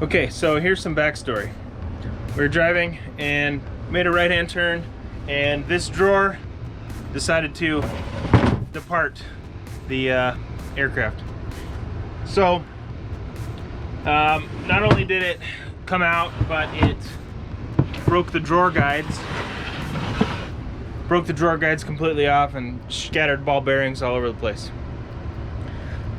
Okay, so here's some backstory. We were driving and made a right-hand turn, and this drawer decided to depart the aircraft. So not only did it come out, but it broke the drawer guides. Broke the drawer guides completely off and scattered ball bearings all over the place.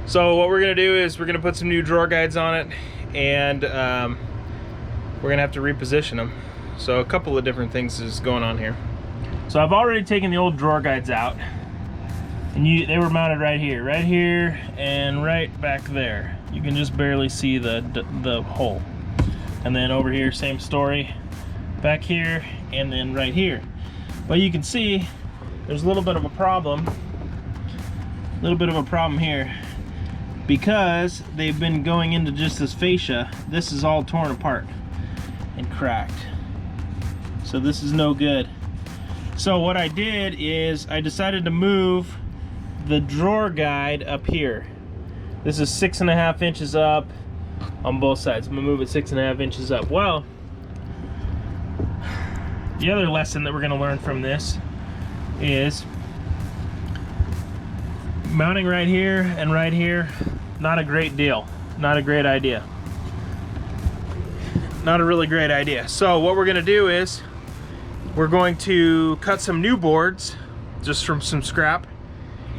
So what we're gonna do is we're gonna put some new drawer guides on it, and we're gonna have to reposition them. So a couple of different things is going on here. So I've already taken the old drawer guides out, and they were mounted right here, and right back there. You can just barely see the hole. And then over here, same story, back here, and then right here. But you can see there's a little bit of a problem. Here, because they've been going into just this fascia. This is all torn apart and cracked. So this is no good. So what I did is I decided to move the drawer guide up here. This is 6.5 inches up on both sides. I'm gonna move it 6.5 inches up. Well, the other lesson that we're gonna learn from this is mounting right here and right here, not a great deal, not a great idea. Not a really great idea. So what we're gonna do is we're going to cut some new boards just from some scrap,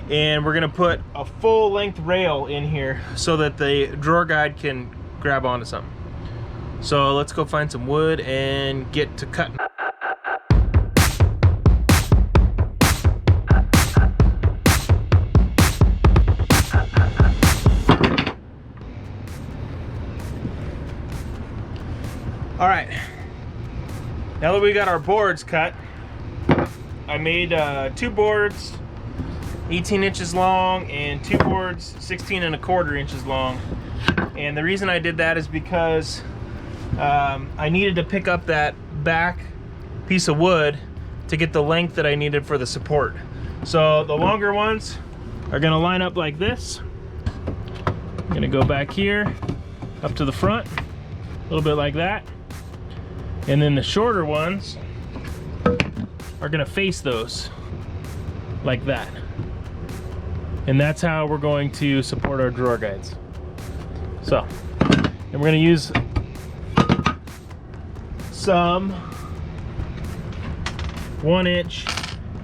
and we're gonna put a full length rail in here so that the drawer guide can grab onto something. So let's go find some wood and get to cutting. All right, now that we got our boards cut, I made 2 boards 18 inches long and 2 boards 16.25 inches long. And the reason I did that is because I needed to pick up that back piece of wood to get the length that I needed for the support. So the longer ones are gonna line up like this. I'm gonna go back here, up to the front, a little bit like that. And then the shorter ones are gonna face those like that. And that's how we're going to support our drawer guides. So, and we're gonna use some 1-inch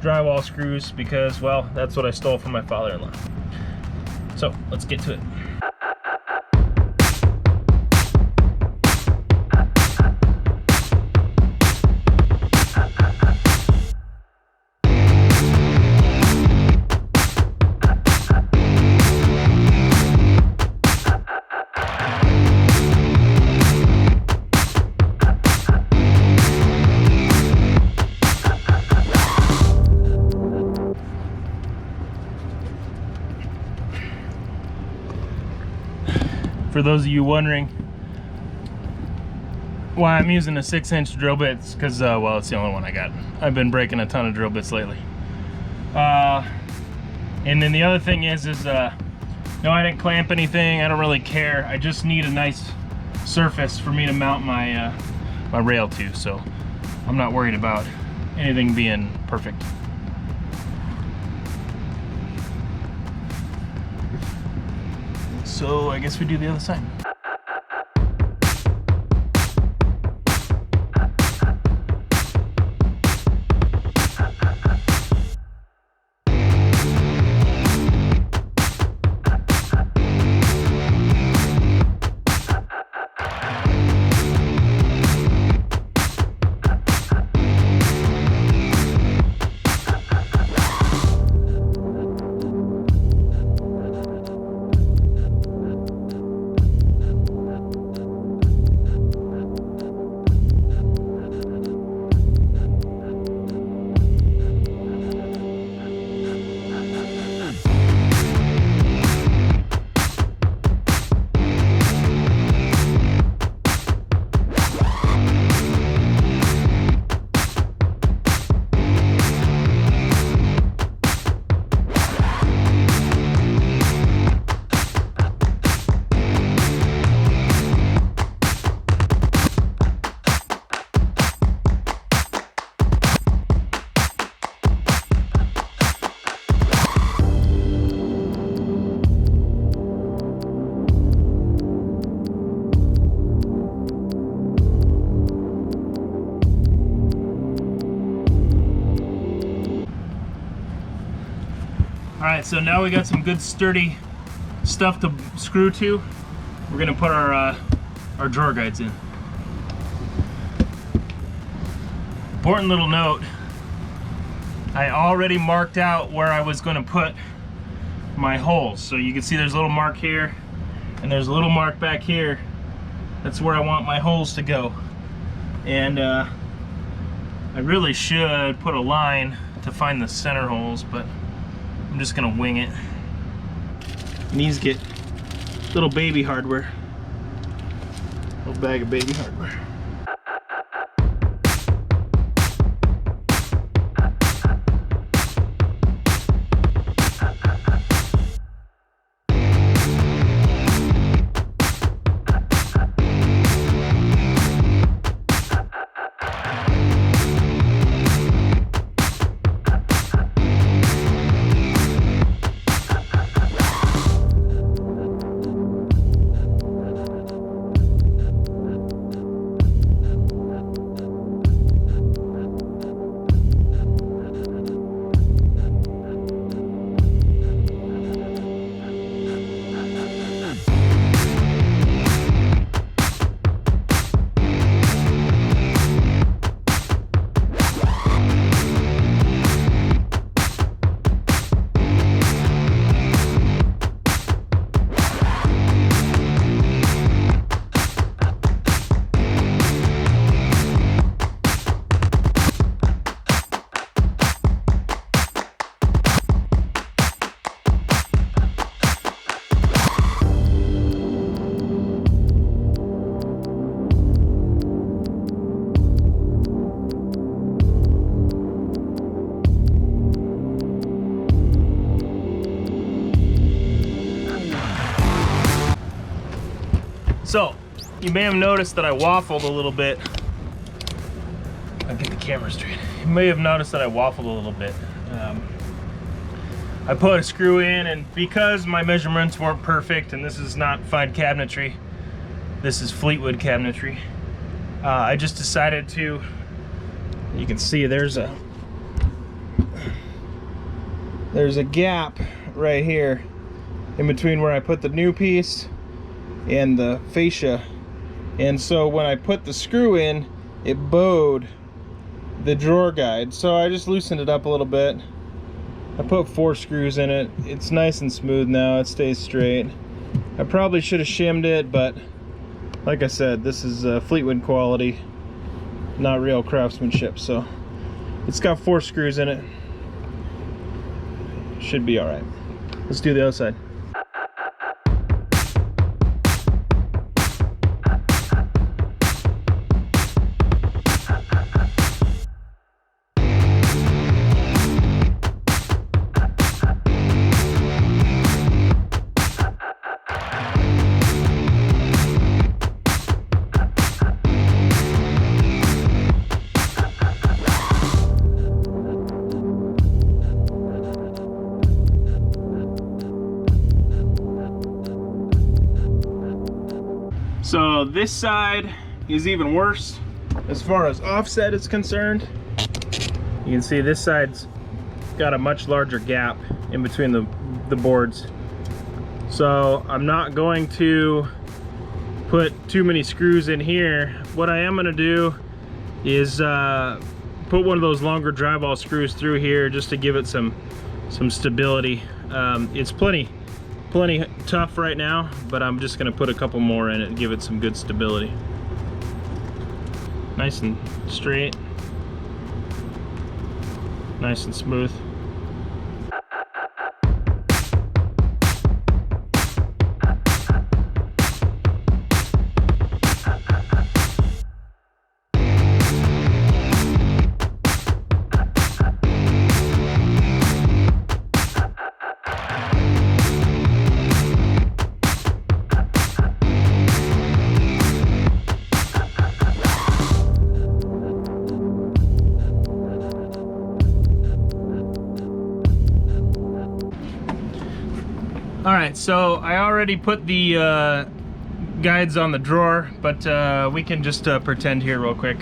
drywall screws because, well, that's what I stole from my father-in-law. So, let's get to it. For those of you wondering why I'm using a 6-inch drill bit, it's because, well, it's the only one I got. I've been breaking a ton of drill bits lately. And then the other thing is no, I didn't clamp anything. I don't really care. I just need a nice surface for me to mount my my rail to, so I'm not worried about anything being perfect. So I guess we do the other side. All right, so now we got some good sturdy stuff to screw to. We're gonna put our drawer guides in. Important little note, I already marked out where I was gonna put my holes. So you can see there's a little mark here, and there's a little mark back here. That's where I want my holes to go. And I really should put a line to find the center holes, but I'm just gonna wing it. And these get little baby hardware. Little bag of baby hardware. So, you may have noticed that I waffled a little bit. I'll get the camera straight. You may have noticed that I waffled a little bit. I put a screw in, and because my measurements weren't perfect, and this is not fine cabinetry, this is Fleetwood cabinetry, I just decided to, you can see there's a gap right here in between where I put the new piece and the fascia, and so when I put the screw in, it bowed the drawer guide, so I just loosened it up a little bit. I put 4 screws in it. It's nice and smooth now, it stays straight. I probably should have shimmed it, but like I said, this is Fleetwood quality, not real craftsmanship, so it's got 4 screws in it. Should be all right. Let's do the other side. So this side is even worse as far as offset is concerned. You can see this side's got a much larger gap in between the boards. So I'm not going to put too many screws in here. What I am going to do is put one of those longer drywall screws through here just to give it some stability. It's plenty tough right now, but I'm just gonna put a couple more in it and give it some good stability. Nice and straight, nice and smooth. Alright, so I already put the guides on the drawer, but we can just pretend here real quick.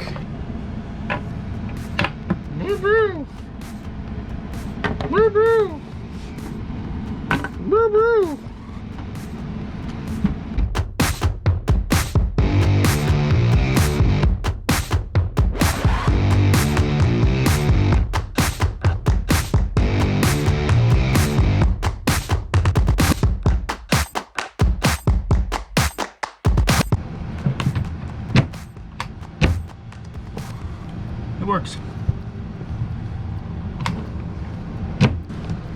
works.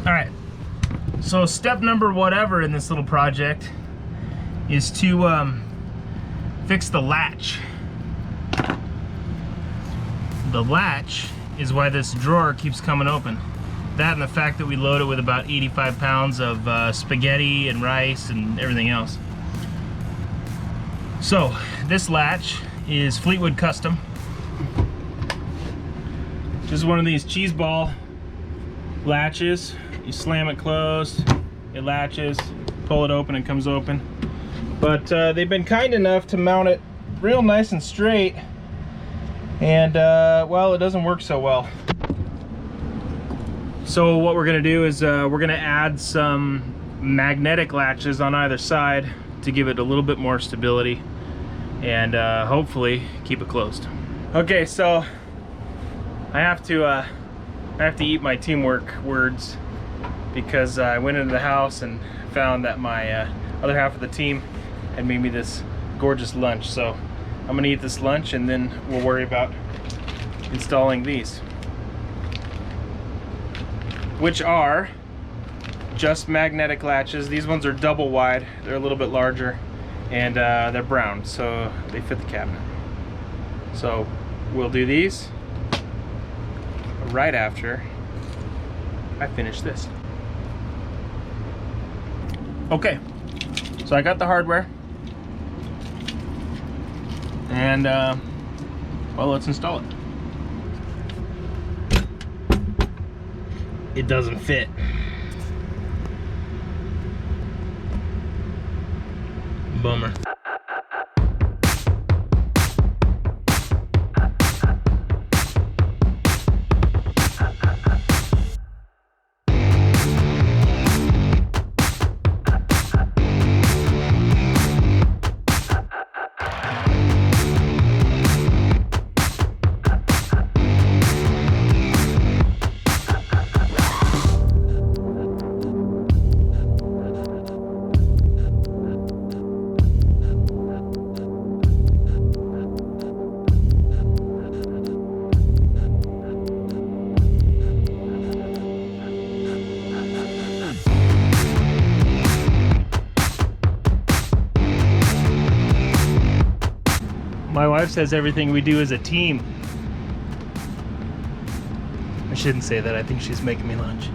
All right, so step number whatever in this little project is to fix the latch. The latch is why this drawer keeps coming open. That and the fact that we load it with about 85 pounds of spaghetti and rice and everything else. So this latch is Fleetwood custom. This is one of these cheese ball latches. You slam it closed, it latches, pull it open, it comes open. But they've been kind enough to mount it real nice and straight, and well, it doesn't work so well. So what we're gonna do is we're gonna add some magnetic latches on either side to give it a little bit more stability and hopefully keep it closed. Okay, so I have to eat my teamwork words, because I went into the house and found that my other half of the team had made me this gorgeous lunch. So I'm gonna eat this lunch and then we'll worry about installing these, which are just magnetic latches. These ones are double wide, they're a little bit larger, and they're brown, so they fit the cabinet. So we'll do these right after I finish this. Okay, so I got the hardware, and well, let's install it. It doesn't fit. Bummer. My wife says everything we do is a team. I shouldn't say that. I think she's making me lunch.